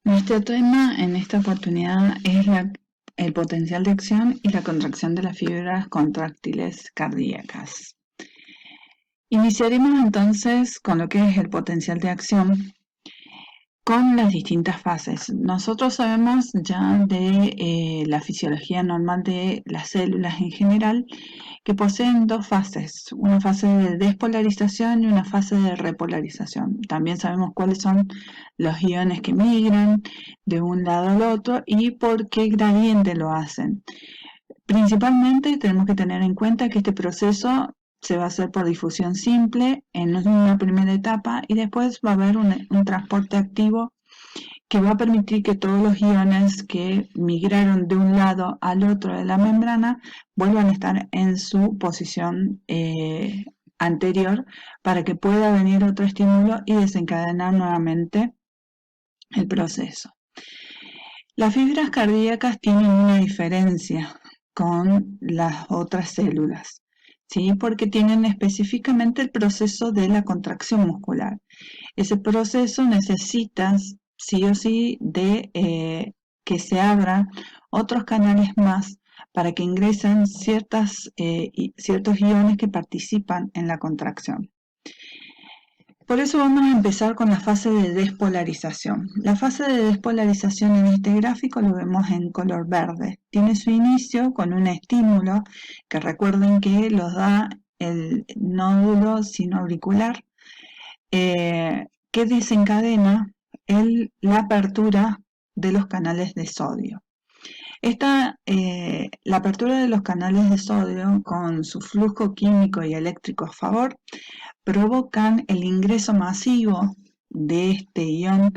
Nuestro tema en esta oportunidad es el potencial de acción y la contracción de las fibras contráctiles cardíacas. Iniciaremos entonces con lo que es el potencial de acción con las distintas fases. Nosotros sabemos ya de la fisiología normal de las células en general que poseen dos fases, una fase de despolarización y una fase de repolarización. También sabemos cuáles son los iones que migran de un lado al otro y por qué gradiente lo hacen. Principalmente tenemos que tener en cuenta que este proceso se va a hacer por difusión simple en una primera etapa y después va a haber un transporte activo que va a permitir que todos los iones que migraron de un lado al otro de la membrana vuelvan a estar en su posición anterior para que pueda venir otro estímulo y desencadenar nuevamente el proceso. Las fibras cardíacas tienen una diferencia con las otras células, ¿sí? Porque tienen específicamente el proceso de la contracción muscular. Ese proceso necesita sí o sí de que se abran otros canales más para que ingresen ciertos iones que participan en la contracción. Por eso vamos a empezar con la fase de despolarización. La fase de despolarización en este gráfico lo vemos en color verde. Tiene su inicio con un estímulo que recuerden que los da el nódulo sinoauricular que desencadena la apertura de los canales de sodio. La apertura de los canales de sodio con su flujo químico y eléctrico a favor provocan el ingreso masivo de este ion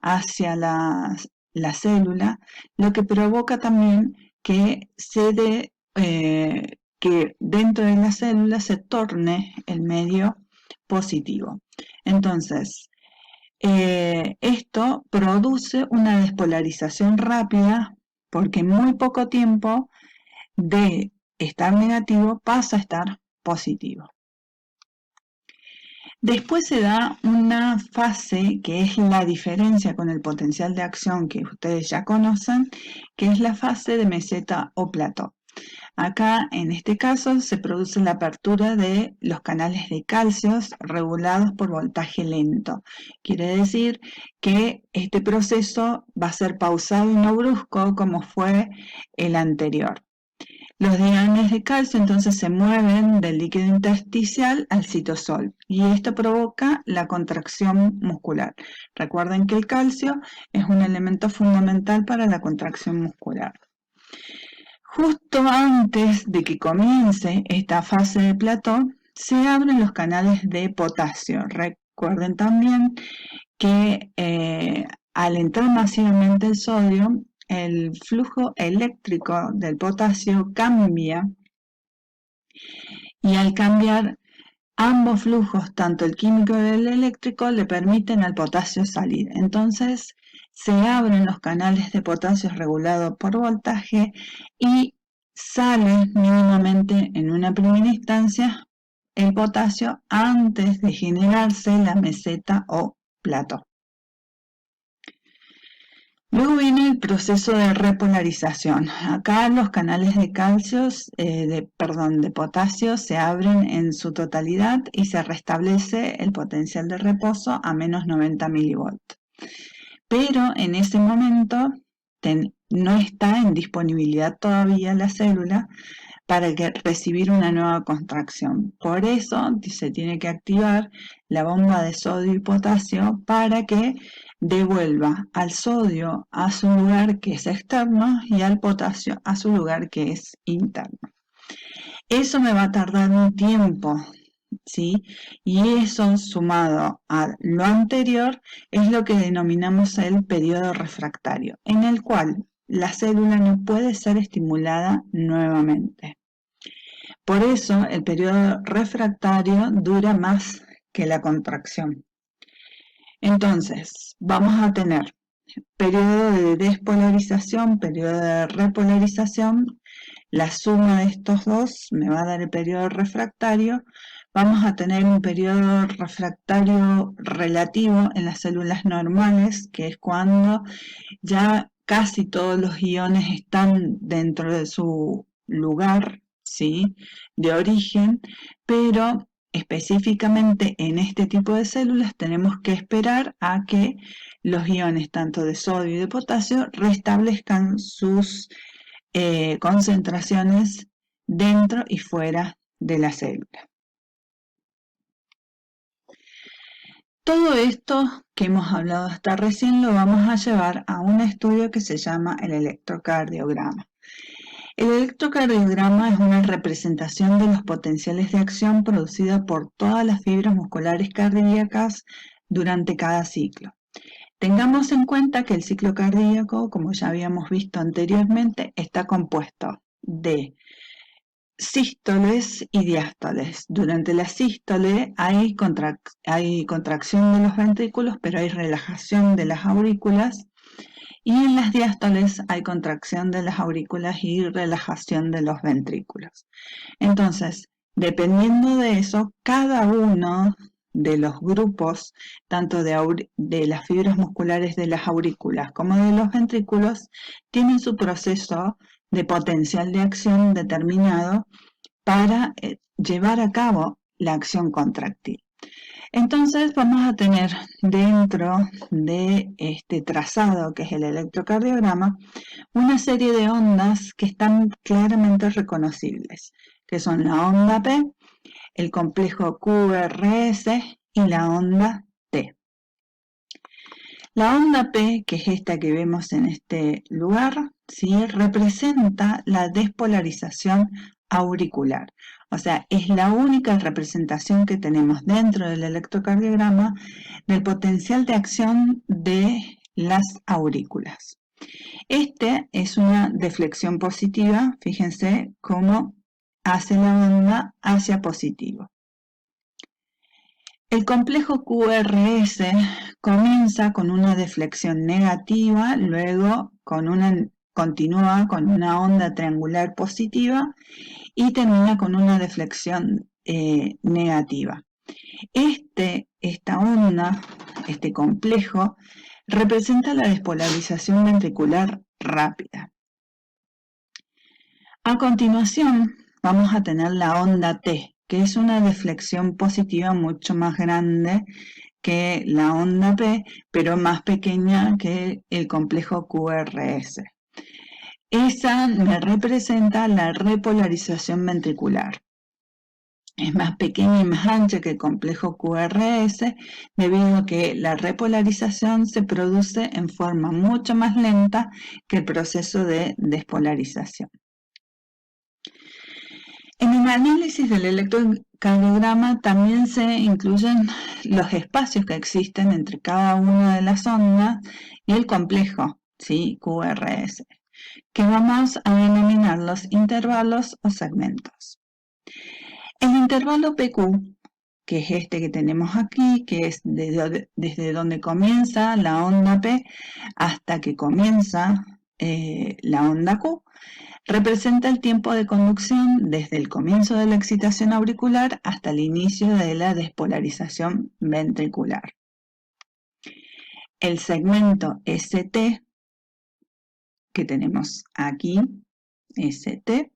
hacia la célula, lo que provoca también que que dentro de la célula se torne el medio positivo. Entonces, esto produce una despolarización rápida porque en muy poco tiempo de estar negativo pasa a estar positivo. Después se da una fase que es la diferencia con el potencial de acción que ustedes ya conocen, que es la fase de meseta o plató. Acá, en este caso, se produce la apertura de los canales de calcios regulados por voltaje lento. Quiere decir que este proceso va a ser pausado y no brusco como fue el anterior. Los iones de calcio entonces se mueven del líquido intersticial al citosol y esto provoca la contracción muscular. Recuerden que el calcio es un elemento fundamental para la contracción muscular. Justo antes de que comience esta fase de plató, se abren los canales de potasio. Recuerden también que al entrar masivamente el sodio, el flujo eléctrico del potasio cambia y al cambiar ambos flujos, tanto el químico y el eléctrico, le permiten al potasio salir. Entonces se abren los canales de potasio regulados por voltaje y sale mínimamente en una primera instancia el potasio antes de generarse la meseta o plató. Luego viene el proceso de repolarización. Acá los canales de de potasio se abren en su totalidad y se restablece el potencial de reposo a menos 90 milivoltios. Pero en ese momento no está en disponibilidad todavía la célula para recibir una nueva contracción. Por eso se tiene que activar la bomba de sodio y potasio para que devuelva al sodio a su lugar que es externo y al potasio a su lugar que es interno. Eso me va a tardar un tiempo, ¿sí? Y eso sumado a lo anterior es lo que denominamos el periodo refractario, en el cual la célula no puede ser estimulada nuevamente. Por eso el periodo refractario dura más que la contracción. Entonces, vamos a tener periodo de despolarización, periodo de repolarización. La suma de estos dos me va a dar el periodo refractario, vamos a tener un periodo refractario relativo en las células normales, que es cuando ya casi todos los iones están dentro de su lugar, ¿sí?, de origen, pero específicamente en este tipo de células tenemos que esperar a que los iones tanto de sodio y de potasio restablezcan sus concentraciones dentro y fuera de la célula. Todo esto que hemos hablado hasta recién lo vamos a llevar a un estudio que se llama el electrocardiograma. El electrocardiograma es una representación de los potenciales de acción producida por todas las fibras musculares cardíacas durante cada ciclo. Tengamos en cuenta que el ciclo cardíaco, como ya habíamos visto anteriormente, está compuesto de sístoles y diástoles. Durante la sístole hay contracción de los ventrículos, pero hay relajación de las aurículas, y en las diástoles hay contracción de las aurículas y relajación de los ventrículos. Entonces, dependiendo de eso, cada uno de los grupos, tanto de las fibras musculares de las aurículas como de los ventrículos, tienen su proceso de potencial de acción determinado para llevar a cabo la acción contráctil. Entonces vamos a tener dentro de este trazado que es el electrocardiograma una serie de ondas que están claramente reconocibles, que son la onda P, el complejo QRS y la onda T. La onda P, que es esta que vemos en este lugar, ¿sí?, representa la despolarización auricular. O sea, es la única representación que tenemos dentro del electrocardiograma del potencial de acción de las aurículas. Este es una deflexión positiva, fíjense cómo hace la onda hacia positivo. El complejo QRS comienza con una deflexión negativa, luego continúa con una onda triangular positiva y termina con una deflexión negativa. Esta onda, este complejo, representa la despolarización ventricular rápida. A continuación, vamos a tener la onda T, que es una deflexión positiva mucho más grande que la onda P, pero más pequeña que el complejo QRS. Esa me representa la repolarización ventricular. Es más pequeña y más ancha que el complejo QRS, debido a que la repolarización se produce en forma mucho más lenta que el proceso de despolarización. En el análisis del electrocardiograma también se incluyen los espacios que existen entre cada una de las ondas y el complejo, ¿sí?, QRS, que vamos a denominar los intervalos o segmentos. El intervalo PQ, que es este que tenemos aquí, que es desde donde comienza la onda P hasta que comienza la onda Q, representa el tiempo de conducción desde el comienzo de la excitación auricular hasta el inicio de la despolarización ventricular. El segmento ST, que tenemos aquí, ST,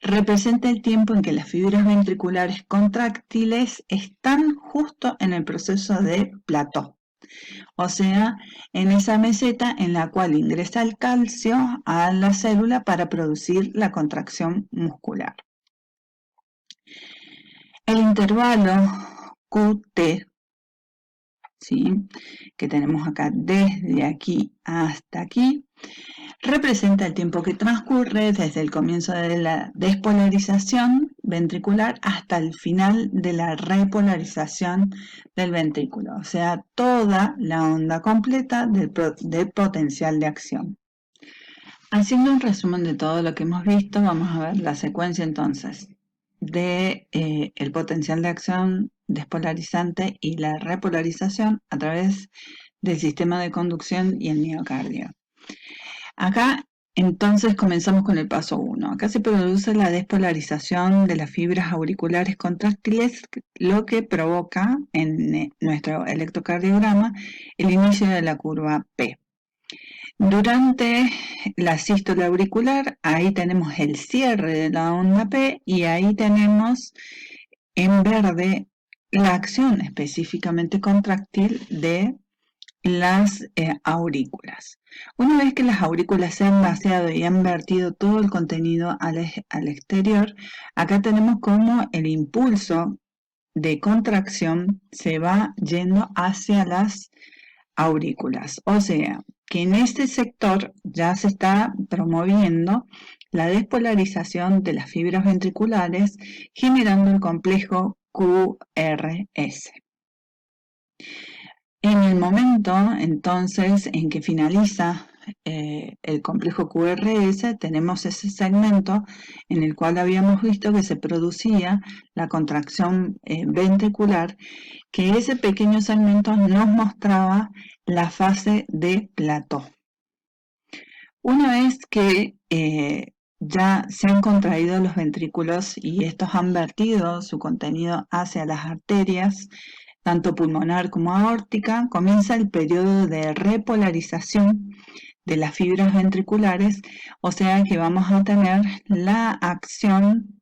representa el tiempo en que las fibras ventriculares contráctiles están justo en el proceso de plató, o sea, en esa meseta en la cual ingresa el calcio a la célula para producir la contracción muscular. El intervalo QT, ¿sí?, que tenemos acá desde aquí hasta aquí, representa el tiempo que transcurre desde el comienzo de la despolarización ventricular hasta el final de la repolarización del ventrículo, o sea, toda la onda completa del potencial de acción. Haciendo un resumen de todo lo que hemos visto, vamos a ver la secuencia entonces de el potencial de acción despolarizante y la repolarización a través del sistema de conducción y el miocardio. Acá Entonces comenzamos con el paso 1. Acá se produce la despolarización de las fibras auriculares contráctiles, lo que provoca en nuestro electrocardiograma el inicio de la curva P. Durante la sístole auricular, ahí tenemos el cierre de la onda P y ahí tenemos en verde la acción específicamente contráctil de las aurículas. Una vez que las aurículas se han vaciado y han vertido todo el contenido al exterior, acá tenemos como el impulso de contracción se va yendo hacia las aurículas. O sea, que en este sector ya se está promoviendo la despolarización de las fibras ventriculares, generando el complejo QRS. En el momento, entonces, en que finaliza el complejo QRS, tenemos ese segmento en el cual habíamos visto que se producía la contracción ventricular, que ese pequeño segmento nos mostraba la fase de plató. Una vez que ya se han contraído los ventrículos y estos han vertido su contenido hacia las arterias, tanto pulmonar como aórtica, comienza el periodo de repolarización de las fibras ventriculares, o sea que vamos a tener la acción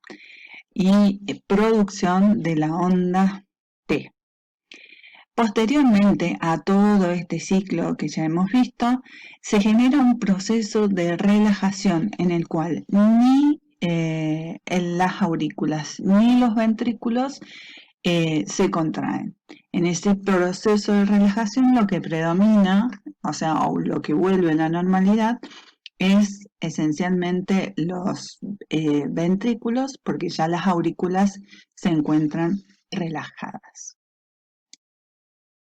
y producción de la onda T. Posteriormente a todo este ciclo que ya hemos visto, se genera un proceso de relajación en el cual ni las aurículas ni los ventrículos se contraen. En este proceso de relajación lo que predomina, o lo que vuelve a la normalidad, es esencialmente los ventrículos, porque ya las aurículas se encuentran relajadas.